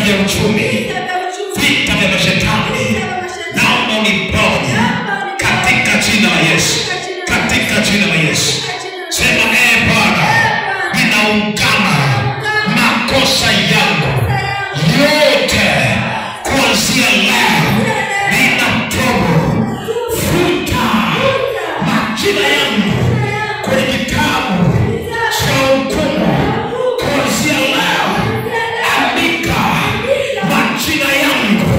vya uchumi, vita vya mashetani, naomba uniponye katika jina la Yesu, katika jina la Yesu. Sema Bwana, ninaungama makosa yangu yote kuanzia leo, ninatubu. Futa majina yangu kwenye kitabu cha hukumu kuanzia leo. Andika majina yangu.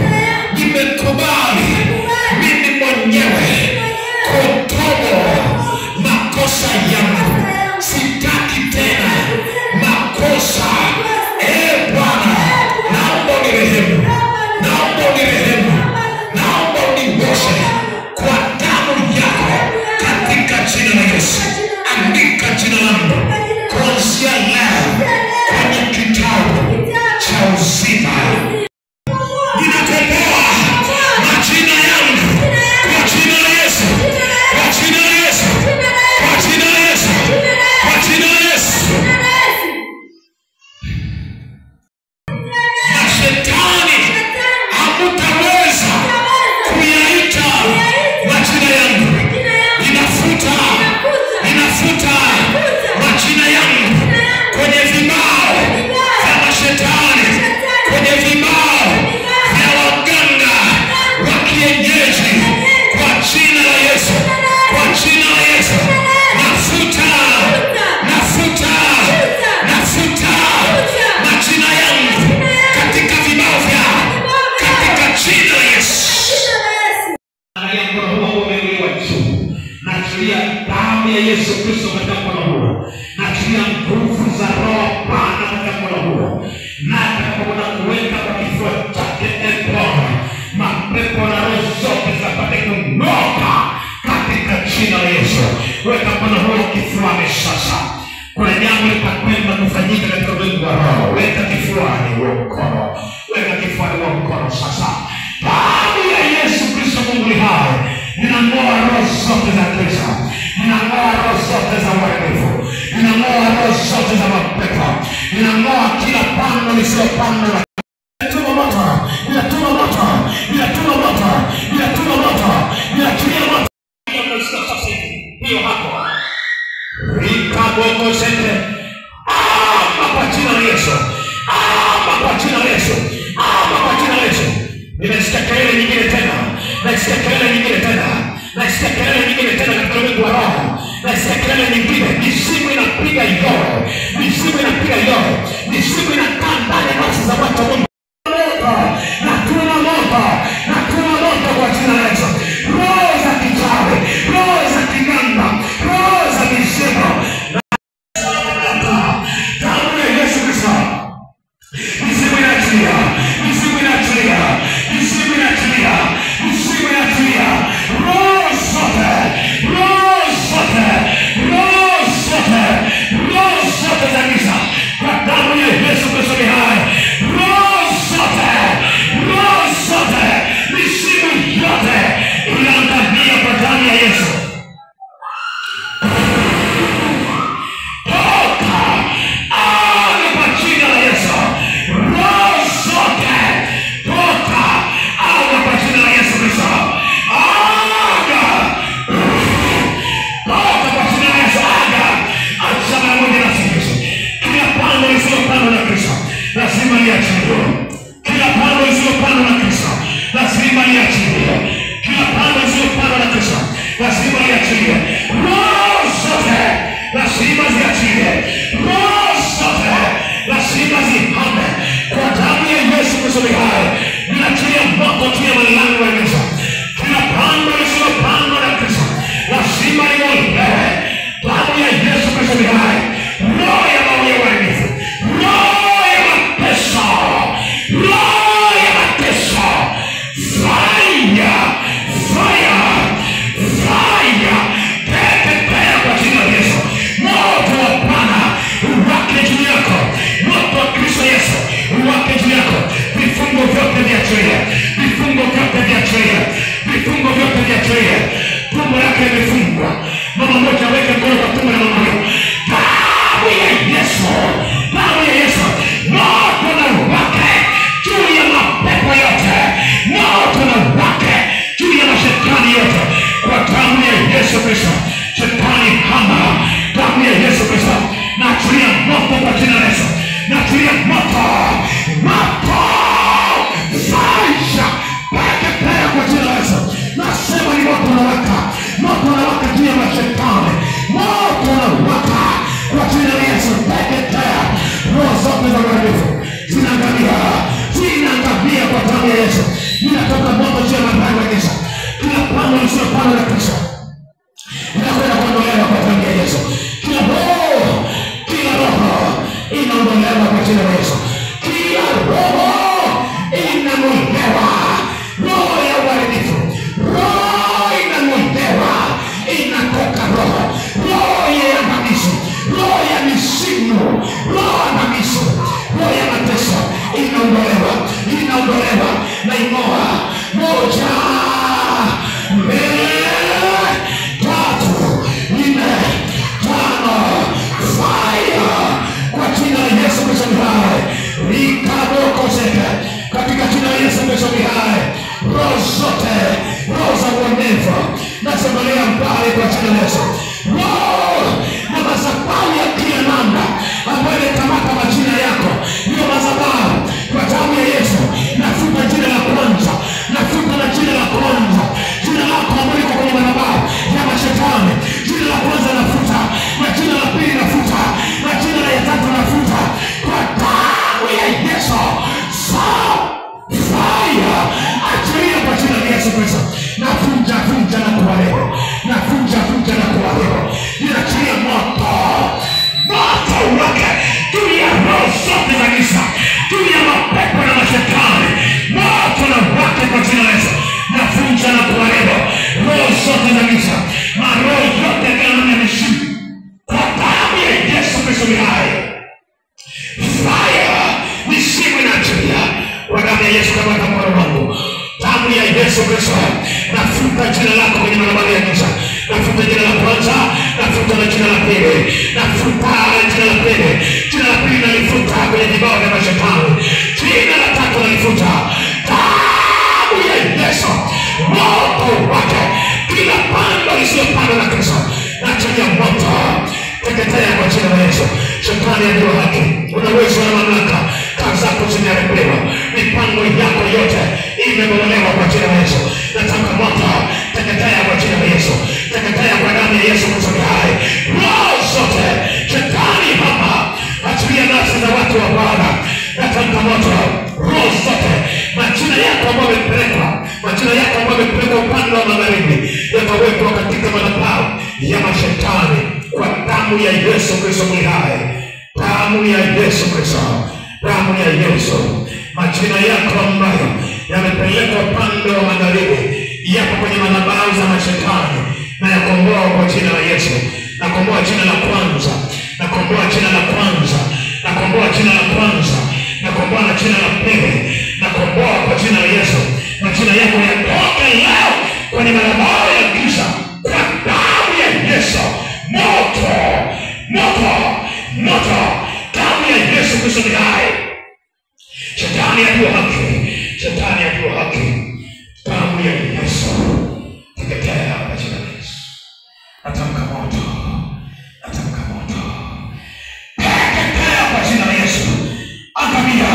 Nimekubali mimi mwenyewe kutubu makosa yangu. Sitaki tena makosa. Bwana, naomba unirehemu, naomba unirehemu, naomba unioshe kwa damu yako katika jina la Yesu. Andika jina langu kuanzia leo kwenye kitabu cha uzima. Ninakomboa majina yangu kwa jina la Yesu, kwa jina la Yesu, kwa jina la Yesu, kwa jina la Yesu. Mashetani hamutaweza kuyaita majina yangu. Ninafuta majina yangu kwenye vibao vya mashetani, kwenye vibao vya waganga wa kienyeji kwa jina la Yesu, kwa jina la Yesu. Nafuta majina yangu katika vibao vyao katika jina la Yesu. Nachuia damu ya Yesu Kristo katika mkono huo. Nachuia nguvu za Roho Bwana katika mkono huo. Nataka kuweka kwa kifua chake Bwana, mapepo na roho zote zapate kuondoka katika jina la Yesu. Weka mkono huo kifuani sasa. Kuna jambo litakwenda kufanyika katika ulimwengu wa roho. Weka kifuani huo mkono. Weka kifuani huo mkono sasa. Damu ya Yesu Kristo Mungu ni hai. Ninang'oa roho zote za giza. Ninang'oa roho zote za uharibifu. Ninang'oa roho zote za mapepo. Ninang'oa kila pando lisiyopandwa. Ninatuma moto. Ninatuma moto. Ninatuma moto. Ninatuma moto. Ninatumia moto. Hiyo hapo. Rikaboko sente. Kwa jina la Yesu. Kwa jina la Yesu. Kwa jina la Yesu. Nimesikia kelele nyingine tena. Nasikia kelele nyingine tena. Nasikia kelele nyingine tena katika ulimwengu wa roho. Nasikia kelele nyingine. Mizimu inapiga yoyo. Mizimu inapiga yoyo. Mizimu inakaa ndani ya nafsi za watu wa Mungu. Natuma moto. Natuma moto kwa jina la Yesu. Roho za kichawi, roho za kiganga, roho za mizimu. Damu ya Yesu Kristo. Mizimu inachilia. Mizimu inachilia. Mizimu inachilia. Mizimu inachilia. Roho zote. Roho zote. Roho zote. Roho zote za giza. Kwa damu ya Yesu Kristo ni hai. Roho zote. Roho zote. Mizimu yote inaangamia kwa damu ya Yesu. Lazima liachiliwe. Kila pando lisiyopandwa na Kristo lazima liachiliwe. Kila pando lisiyopandwa na Kristo lazima liachiliwe. Roho zote lazima ziachiliwe. Roho zote lazima zihame kwa damu ya Yesu Kristo ni hai. Ninachilia moto juu ya malango ya giza. Kila pando lisiyopandwa na Kristo lazima ling'olewe. Damu ya Yesu Kristo ni hai. Roho ya maovu ya uharibifu, roho ya mateso, roho ya mateso, fire, fire, fire, Ninatoka moto juu ya mapango ya giza. Kila pango lisiyopandwa na Kristo inakwenda kuondolewa kwa damu ya Yesu. Kila roho inaondolewa kwa jina la Yesu. Kila roho inaondolewa. Roho ya uharibifu, roho inaondolewa. Inatoka roho ya mamisu, roho ya misimu, roho ya mamisu, roho ya mateso inaondolewa na ing'oa. Moja, mbili, tatu, nne, tano. Fire kwa jina la Yesu Kristo hai. Rikabokoseka katika jina la Yesu Kristo hai. Roho zote, roho za uonevu nasemolea mbali kwa jina la Yesu. Roho na madhabahu ya kila namna ambayo imekamata majina yako, hiyo madhabahu kwa damu ya Yesu nafuta jina la kwanza, nafuta na jina la kwanza, jina lako ambalo liko kwenye madhabahu ya mashetani. Jina la kwanza nafuta, na jina la pili nafuta, na jina la tatu nafuta kwa damu ya Yesu. Fire achilia kwa jina la Yesu Kristo. Nafunja na kuharibu, nafunja na kuharibu. Ninachilia moto wake juu ya roho zote za giza, juu ya mapepo na mashetani. Moto na wake kwa jina la Yesu. Nafunja na kuharibu roho zote za giza, maroho yote ya mishipa kwa damu ya Yesu Kristo hai. Fire misimu inachilia kwa damu ya Yesu. Kama mkono wangu, damu ya Yesu Kristo, nafuta jina lako kwenye madhabahu ya giza. Nafuta jina la kwanza, nafuta na jina la pili, nafuta jina la pili. Jina la pili nalifuta kwenye vibao vya mashetani. Jina la tatu nalifuta. Damu ya Yesu, moto wake kila pango lisiyopandwa na Kristo nachilia moto. Teketea kwa jina la Yesu. Shetani aliye haki, unaweza na mamlaka, kazi zako zimeharibiwa, mipango yako yote imebomolewa kwa jina la Yesu. Nataka moto, teketea kwa jina la Yesu. Teketea kwa damu ya Yesu Kristo hai. Roho zote shetani hapa, achilia nafsi za watu wa Bwana. Nataka moto, roho zote, majina yako ambayo yamepelekwa, majina yako ambayo yamepelekwa upande wa magharibi, yakawekwa katika madhabahu ya mashetani kwa damu ya Yesu Kristo hai. Damu ya Yesu Kristo, damu ya Yesu. Majina yako ambayo yamepelekwa upande wa magharibi yako kwenye madhabahu za mashetani, na yakomboa kwa jina la Yesu. Nakomboa jina la kwanza, nakomboa jina la kwanza, nakomboa jina la kwanza, nakomboa na jina la pili, nakomboa kwa jina la Yesu. Majina yako yatoke leo kwenye madhabahu ya giza kwa damu ya Yesu. Moto, moto, moto, damu ya Yesu Kristo hai. Shetani aliye haki, shetani aliye haki, damu ya Yesu teketea kwa jina la Yesu. Natamka moto, natamka moto, teketea kwa jina la Yesu. Angamia